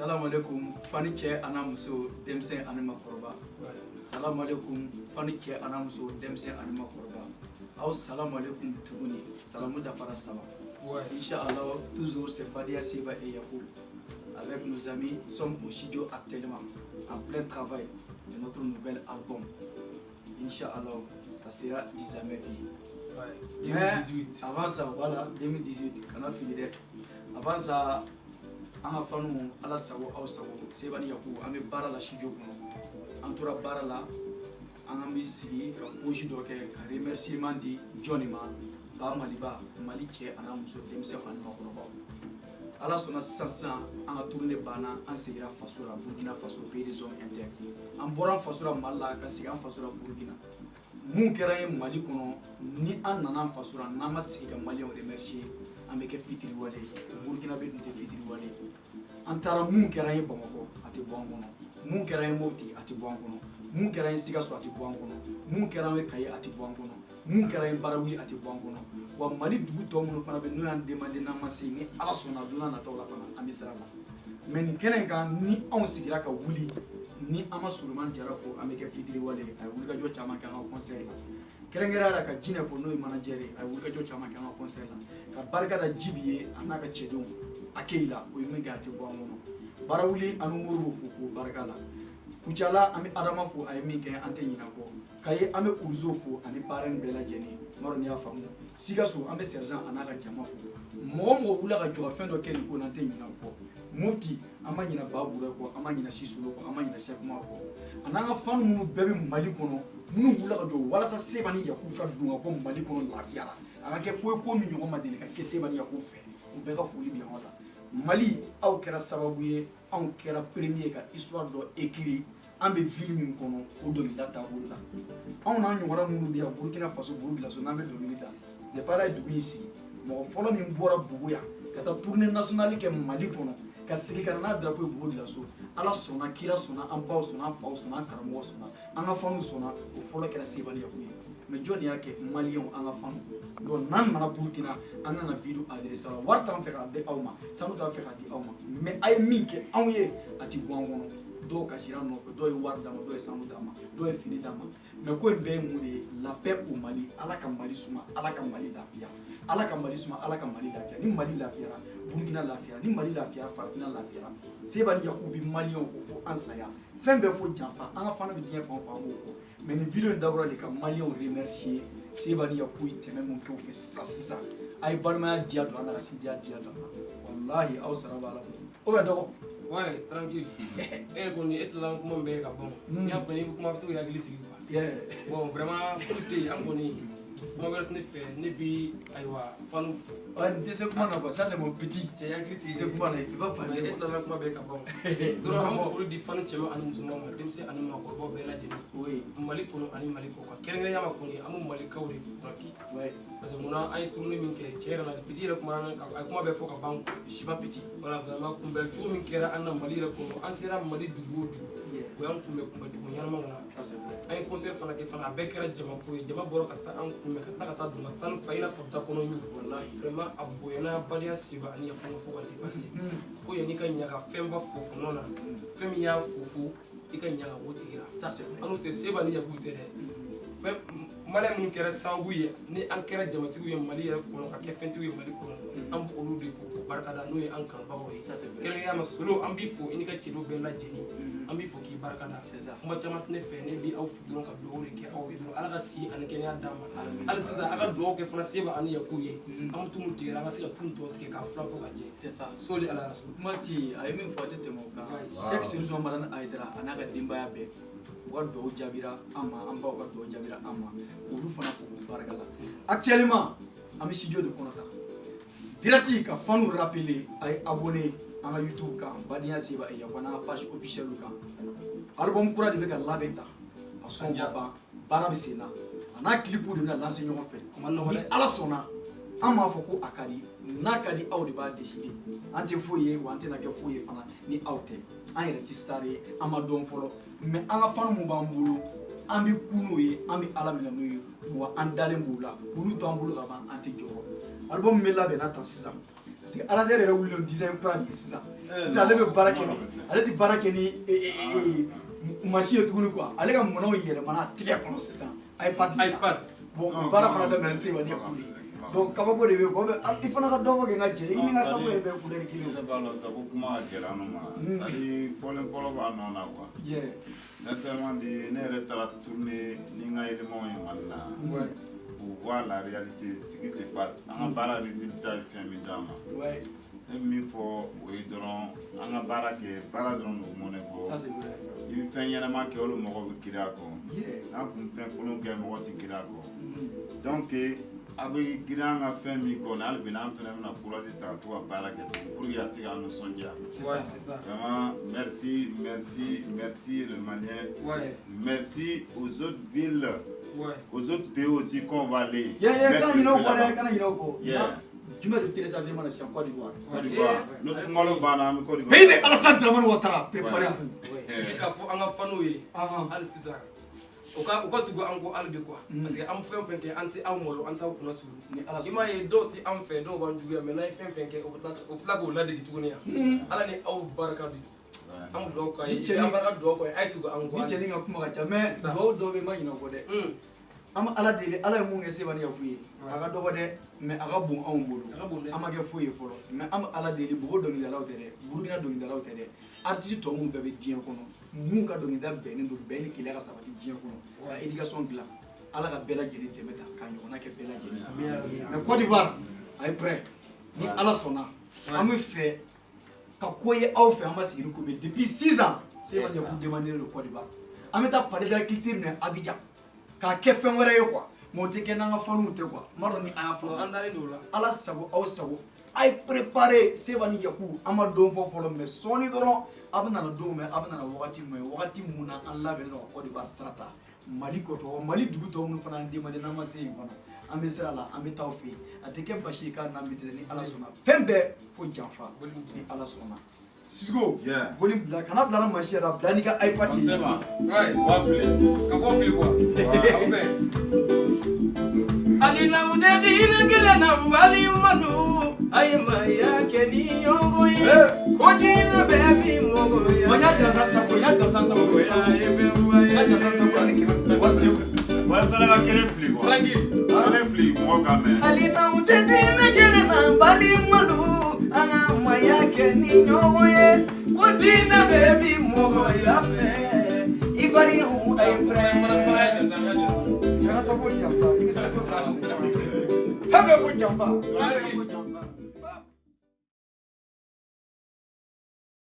Salam alaikum fani cɛ ana muso denmisɛn ani makɔrɔba. Salam alaikum fani cɛ ana muso denmisɛn ani makɔrɔba. Aw salam alaikum tuguni. Salamu dafara saba. Inch'Allah, toujours c'est Badia Seba et Yacoub. Avec nos amis, nous sommes au studio actuellement, en plein travail de notre nouvel album. Inch'Allah, ça sera 10 ans vie. 2018. Avant ça, voilà, 2018, on a fini. Avant ça, an ka fanu ala sago aw sago Sebani Yacoub an bɛ baara la studio kɔnɔ an tora baara la an bɛ sigi ka projet dɔ kɛ ka remerciement di Johnny ma Ba Maliba Mali cɛ ana muso denmisɛn ani makɔrɔbaw ala sɔnna sisan an ka tournée banna an seginna faso la Burkina Faso pays des hommes internes an bɔra an faso la Mali la ka segin an faso la Burkina mun kɛra ye Mali kɔnɔ ni an nana an faso la n'an ma sigi ka Maliens remercier an bɛ kɛ fitiriwale Burkina bɛ dun tɛ fitiriwale an taara mun kɛra ye Bamako a tɛ bɔ an kɔnɔ mun kɛra ye Mopti a tɛ bɔ an kɔnɔ mun kɛra ye Sikaso a tɛ bɔ an kɔnɔ mun kɛra ye Kaye a tɛ bɔ an kɔnɔ mun kɛra ye Barawuli a tɛ bɔ an kɔnɔ wa Mali dugu tɔ minnu fana bɛ n'o y'an demandé n'an ma se ni ala sɔnna don n'a nataw la fana an bɛ sira la mais nin kɛnɛ in kan ni anw sigira ka wuli ni an ma Sulemani Jara fo an bɛ kɛ fitiriwale a ye wulikajɔ caman kɛ an ka concert la kɛrɛnkɛrɛnnenya la ka Jinɛ fo n'o ye manager ye a ye wulikajɔ caman kɛ an ka concert la ka barika da Jibi ye a n'a ka cɛdenw Akeyila o ye min kɛ a tɛ bɔ an kɔnɔ Barawuli ani Moribo fo k'o barika la Kucala an bɛ Adama fo a ye min kɛ an tɛ ɲinɛ kɔ Kaye an bɛ Uzo fo ani parrain bɛɛ lajɛlen n b'a dɔn n'i y'a faamu Sikaso an bɛ Sergent a n'a ka jama fo mɔgɔ mɔgɔ wulila ka jɔ ka fɛn dɔ kɛ nin ko la an tɛ ɲinɛ o kɔ Mopti an ma ɲinɛ Babure kɔ an ma ɲinɛ Sisolo kɔ an ma ɲinɛ Cheikh Oumar kɔ a n'an ka fan minnu bɛɛ bɛ Mali kɔnɔ minnu wulila ka jɔ walasa Sebani Yacoub ka don ka bɔ Mali kɔnɔ lafiya la a ka kɛ ko ye ko min ɲɔgɔn ma deli ka kɛ Sebani Yacoub fɛ u bɛɛ ka foli bɛ yan la Mali aw kɛra sababu ye anw kɛra premier ka histoire dɔ écrit an bɛ ville min kɔnɔ o dɔnkilida taabolo la anw n'an ɲɔgɔnna minnu bɛ yan Burkina Faso Burkina Faso n'an bɛ dɔnkili da depuis ala ye dugu in sigi mɔgɔ fɔlɔ min bɔra Bugu yan ka taa tournée nationale kɛ Mali kɔnɔ ka sigi ka na n'a drapeau ye Burkina Faso ala sɔnna kira sɔnna an baw sɔnna an faw sɔnna an karamɔgɔw sɔnna an ka faniw sɔnna o fɔlɔ kɛra Sebani Yacoub ye mais jɔn y'a kɛ Maliens an ka fanu donc n'an nana Burkina an kana video adressé la wari t'an fɛ k'a di aw ma sanu t'an fɛ k'a di aw ma mais a ye min kɛ anw ye a ti bɔ an kɔnɔ dɔw kasira an nɔfɛ dɔw ye wari d'a ma dɔw ye sanu d'a ma dɔw ye fini d'a ma mais ko in bɛɛ ye mun de ye la paix au Mali ala ka Mali suma ala ka Mali lafiya ala ka Mali suma ala ka Mali lafiya ni Mali lafiyara Burkina lafiyara ni Mali lafiyara Farafina lafiyara Sebani Yacoub bi Maliens ko fo an saya fɛn bɛɛ fo janfa an ka fana bɛ diɲɛ fan o fan b'o kɔ mais nin video in dabɔra de ka Maliens remercier Sebani Yacoub tɛmɛ mun kɛ u fɛ sisan a ye balimaya diya don an na ka sinjiya diya don an na walahi aw sara b'a la o bɛ dɔgɔ. Ouais, tranquille. Kɔni e tilala kuma bɛɛ ka ban n y'a fɔ n'i bɛ kuma bɛ to k'i hakili sigi quoi. Bon vraiment foyi tɛ yen an kɔni kuma wɛrɛ tɛ ne fɛ ne bi ayiwa fanu fo. N tɛ se kuma na quoi ça c'est mon petit. Cɛ hakili sigi se kuma na i b'a faamu. E tilala kuma bɛɛ ka ban dɔrɔn an bɛ foli di fanu cɛman ani musoman ma denmisɛn ani maakɔrɔbaw bɛɛ lajɛlen Mali kɔnɔ ani Mali kɔ kan kɛrɛnkɛrɛnnenya ma kɔni an bɛ Malikaw de fura bi parce que munna an ye tournée min kɛ cɛ yɛrɛ la petit yɛrɛ kuma a kuma bɛɛ fɔ ka ban Siba Petit voilà vraiment kunbɛli cogo min kɛra an na Mali yɛrɛ kɔnɔ an sera Mali dugu o dugu o y'an kunbɛ kunbɛcogo ɲɛnama kɔnɔ an ye concert fana kɛ fana a bɛɛ kɛra jamako ye jama bɔra ka taa an kunbɛ ka tila ka taa don ka sanu fa i n'a fɔ dakɔnɔɲi vraiment a bonyana Baliya Seba ani Yacoub fo ka dépassé ko yanni ka ɲaga fɛnba fofo nɔ na fɛn min y'a fofo i ka ɲaga o tigi la an tɛ Seba ni Yacoub tɛ dɛ Malien minnu kɛra sababu ye ni an kɛra jamatigiw ye Mali yɛrɛ kɔnɔ ka kɛ fɛntigiw ye Mali kɔnɔ an bɛ olu de fo k'u barikada n'o ye an kanubagaw ye kɛrɛnkɛrɛnnenya ma Solo an b'i fo i ni ka cɛdenw bɛɛ lajɛlen an b'i fɔ k'i barikada kuma caman tɛ ne fɛ ne bɛ aw fo dɔrɔn ka dugawu de kɛ aw ye dɔrɔn ala ka si ani kɛnɛya d'a ma hali sisan a ka dugawu kɛ fana Seba ani Yacoub ye an bɛ tunu tigɛ an ka se ka tunu tɔ tigɛ k'a filan fɔ ka jɛ soli ala rasul kuma ti a ye min fɔ a tɛ tɛmɛ o kan Cheikh Solution Madani Ayidara a n'a ka denbaya bɛɛ wa do jabira ama amba wa do jabira ama olu fana ko barakala actuellement ami studio de konata dirati ka fanu rappeler ay abonné ama YouTube kan badiya seba ya wana page officielle kan album kura de be ka labenta a son baba bara be sena ana clip de na lancer ɲɔgɔn fɛ ni ala sɔnna an m'a fɔ ko a ka di n'a ka di aw de b'a décider an tɛ foyi ye wa an tɛna kɛ foyi ye fana ni aw tɛ an yɛrɛ tɛ star ye an ma dɔn fɔlɔ mais an ka fanu mun b'an bolo an bɛ kun n'o ye an bɛ ala minɛ n'o ye wa an dalen b'u la olu to an bolo ka ban an tɛ jɔyɔrɔ album min bɛ labɛnna tan sisan parce que Alazer yɛrɛ wuli o design kura de ye sisan sisan ale bɛ baara kɛ ni ale tɛ baara kɛ ni machine ye tuguni quoi ale ka mɔnɔw yɛlɛmana a tigɛ kɔnɔ sisan iPad bon baara fana daminɛ se wa ni kuli donc kabako de bɛ ko i fana ka dɔ fɔ kɛ n ka jɛ i ni ka sago ye bɛɛ couleur kelen ye. Ne b'a dɔn sago kuma gɛlɛya ninnu ma c'est à dire fɔlen fɔlɔ b'a nɔ na quoi. Sincèrement dit ne yɛrɛ taara tourner ni n ka éléments ye Mali la pour voir la réalité ce qui se passe an ka baara résultat ye fɛn min d'an ma. Ne bɛ min fɔ o ye dɔrɔn an ka baara kɛ baara dɔrɔn de mɔnɛ bɔ i bɛ fɛn ɲɛnama kɛ olu mɔgɔ bɛ girin a kɔ n'an kun fɛn kolon kɛ mɔgɔ tɛ girin a kɔ donc a bɛ girin an ka fɛn min kɔ hali bi n'an fana bɛna courage ta ka to ka baara kɛ pour que a se k'an nisɔndiya vraiment merci merci merci le Malien merci aux autres villes aux autres pays aussi qu'on va aller kana ɲinɛ o kɔ jumɛn de télécharger mana sisan Côte d'Ivoire no sunkalo banna an bɛ Côte d'Ivoire pays de Alassane Dramane Ouattara préparé à fond k'a fɔ an ka fanu ye hali sisan u ka tugu an kɔ hali bi quoi parce que an fɛn fɛn kɛ an tɛ anw malo an t'aw kunna suru i m'a ye dɔw tɛ an fɛ dɔw b'an juguya mais n'an ye fɛn fɛn kɛ u bɛ tila k'o ladege tuguni yan ala ni aw barika de an dugawu k'a ye an fana ka dugawu k'a ye a ye tugu an kɔ ni cɛnin ka kuma ka ca mais dugawu dɔw bɛ yen n ma ɲinɛ o kɔ dɛ an bɛ ala deli ala ye mun kɛ Sebani ka fu ye a ka dɔgɔ dɛ mais a ka bon anw bolo an ma kɛ foyi ye fɔlɔ mais an bɛ ala deli Bogo dɔnkilidalaw tɛ dɛ Burukina dɔnkilidalaw tɛ dɛ artiste tɔ minnu bɛɛ bɛ diɲɛ kɔnɔ mun ka dɔnkilida bɛnnen don bɛɛ ni kelenya ka sabati diɲɛ kɔnɔ ka éducation dilan ala ka bɛɛ lajɛlen dɛmɛ ta ka ɲɔgɔnna kɛ bɛɛ lajɛlen mais Côte d'Ivoire a ye prêt ni ala sɔnna an bɛ fɛ ka ko ye aw fɛ an ma sigi ni ko mais depuis 6 ans Sebani k'u demander le Côte d'Ivoire an bɛ taa palais de la culture minɛ Abidjan k'a kɛ fɛn wɛrɛ ye quoi mais o tɛ kɛ n'an ka fanuw tɛ quoi n m'a dɔn ni a y'a fɔ an dalen don o la ala sago aw sago a ye préparé Sebani Yaku an ma don fɔ fɔlɔ mais sɔɔni dɔrɔn a bɛ nana don mais a bɛ nana wagati min wagati mun na an labɛnnen don ka Côte d'Ivoire sira ta Mali kɔfɛ wa Mali dugu tɔw minnu fana an demander n'an ma se yen fana an bɛ sira la an bɛ taa aw fɛ yen a tɛ kɛ basi ye k'a n'an bɛ dɛsɛ ni ala sɔnna fɛn bɛɛ fo janfa ni ala sɔnna Sigo volume bila kana bila na machine la bila ni ka iPad ye wa fili ka bɔ fili quoi alina udedina kele na mbali madu ayma ya keni yogo ye kodina baby mogo ya wanya jasa sako ya jasa sako ya ya jasa sako ni kina wati wa fana ka kelen fili quoi kelen fili mo ka mɛ alina udedina kele na mbali madu ana maya keni yogo ye kodina baby mogo ya fe ivari hu ay pre jasa sako jasa ini sako kan Femme pour Jamba.